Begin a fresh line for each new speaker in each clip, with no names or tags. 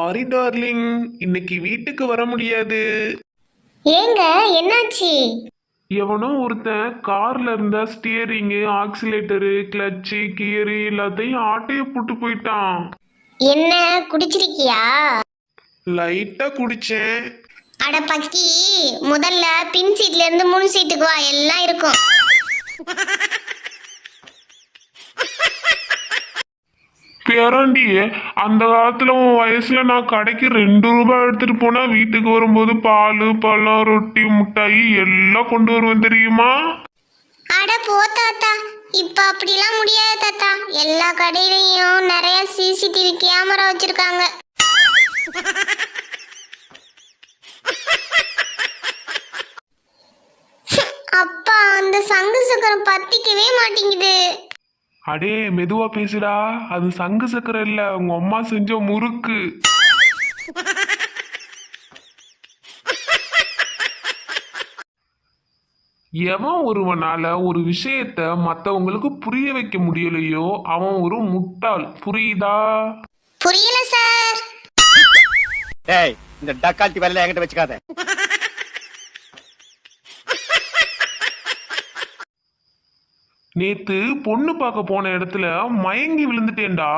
Sorry darling, இன்னைக்கு வீட்டுக்கு வர முடியாது.
ஏங்க என்னாச்சு?
எவனோ ஒருத்தன் கார்ல இருந்த ஸ்டியரிங்கு, ஆக்சிலேட்டரு, கிளட்சு, கியரு எல்லாத்தையும் ஆட்டைய போட்டு போயிட்டான்.
என்ன குடிச்சிருக்கியா?
லைட்டா குடிச்சேன்.
அட பக்கி, முதல்ல பின் சீட்ல இருந்து முன் சீட்டுக்கு வா, எல்லாம் இருக்கும்.
பேராண்டி, அந்த காலத்துல உன் வயசுல நான் கடைக்கு 2 ரூபாய் எடுத்துட்டு போனா வீட்டுக்கு வரும்போது பால், பழம், ரொட்டி, முட்டாய் எல்லாம் கொண்டு வருவேன் தெரியுமா?
அட போ தாத்தா, இப்ப அப்படிலாம் முடியாது தாத்தா. எல்லா கடையிலையும் நிறைய சிசிடிவி கேமரா வச்சிருக்காங்க. அப்பா, அந்த சங்கு சக்கரம் பத்திக்கவே மாட்டேங்குது.
அடே மெதுவா பேசுடா, அது சங்கு சக்கரம் இல்ல, உங்க அம்மா செஞ்ச முறுக்கு. எவன் ஒருவனால ஒரு விஷயத்த மத்தவங்களுக்கு புரிய வைக்க முடியலையோ அவன் ஒரு முட்டாள், புரியுதா?
புரியல சார்.
டேய், இந்த டக்கால்ட்டி வரல என்கிட்ட வச்சுக்காத.
நேத்து பொண்ணு பார்க்க போன இடத்துல மயங்கி விழுந்துட்டேன்டா.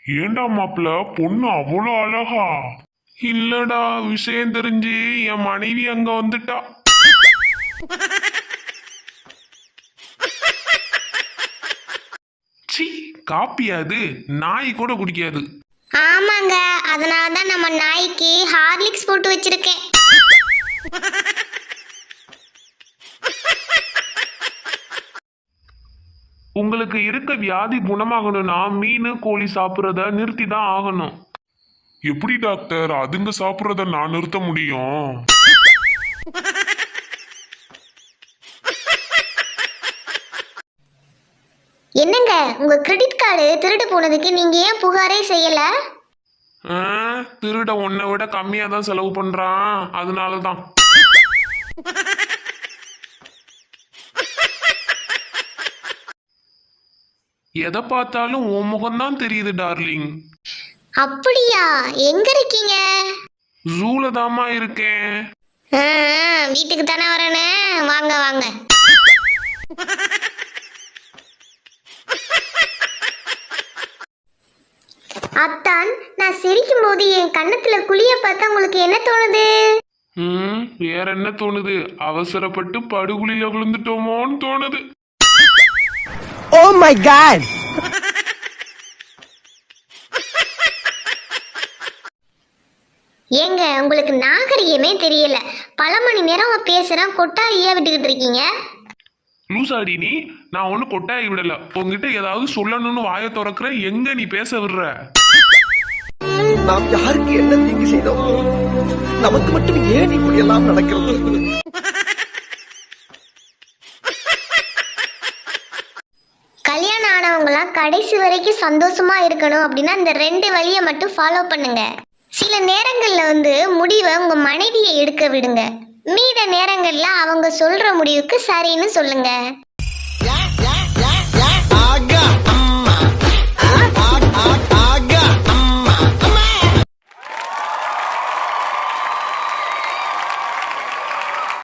ஏண்டா மாப்பிள்ள, பொண்ணு அவ்வளோ அழகா? இல்லடா, விஷயம் தெரிஞ்சு என் மனைவி அங்க வந்துட்டா. சி, காப்பியாது, நாய் கூட குடிக்காது.
ஆமாங்க, அதனாலதான் நம்ம நாய்க்கு ஹார்லிக்ஸ் போட்டு வச்சிருக்கேன்.
உங்களுக்கு இருக்க வியாதி குணமாகணும்னா மீன், கோழி சாப்பிட்றத நிறுத்தி தான் ஆகணும். எப்படி டாக்டர் அதுங்க சாப்பிட்றத நான் நிறுத்த முடியும்?
என்னங்க, உங்க கிரெடிட் கார்டு திருடு போனதுக்கு நீங்க ஏன் புகாரே செய்யல?
திருட உன்னை விட கம்மியா தான் செலவு பண்றான், அதனாலதான். எதை பார்த்தாலும் உன் முகம்தான் தெரியுது டார்லிங்.
அப்படியா? எங்க இருக்கீங்க?
ஜூல தாமா இருக்கேன்.
வீட்டுக்கு தானே வரணும், வாங்க வாங்க. அத்தான், நான் சிரிக்கும் போது என் கண்ணத்துல குழிய பார்த்தா உங்களுக்கு என்ன தோணுது?
வேற என்ன தோணுது? அவசரப்பட்டு படுகுழியில விழுந்துட்டோமோன்னு தோணுது.
Oh my God!
ஏங்க, உங்களுக்கு நாகரிகமே தெரியல. பல மணி நேரம் பேசுறேன், கொட்டாயியா விட்டுக்கிட்டு இருக்கீங்க.
லூசாடி நீ, நான் ஒண்ணு கொட்டாயி விடல. உங்ககிட்ட ஏதாவது சொல்லணும்னு வாயை திறக்கிற, எங்க நீ பேச விடுற?
நாம் யாருக்கு என்ன தீங்கு செய்தோம்? நமக்கு மட்டும் ஏன் இப்படி எல்லாம் நடக்கிறது?
கல்யாணம் ஆனவங்களாம் கடைசி வரைக்கும் சந்தோஷமா இருக்கணும் அப்படின்னா இந்த 2 வழியை மட்டும் ஃபாலோ பண்ணுங்க. சில நேரங்கள்ல முடிவை உங்க மனைவியை எடுக்க விடுங்க. மீத நேரங்கள்ல அவங்க சொல்ற முடிவுக்கு சரின்னு சொல்லுங்க.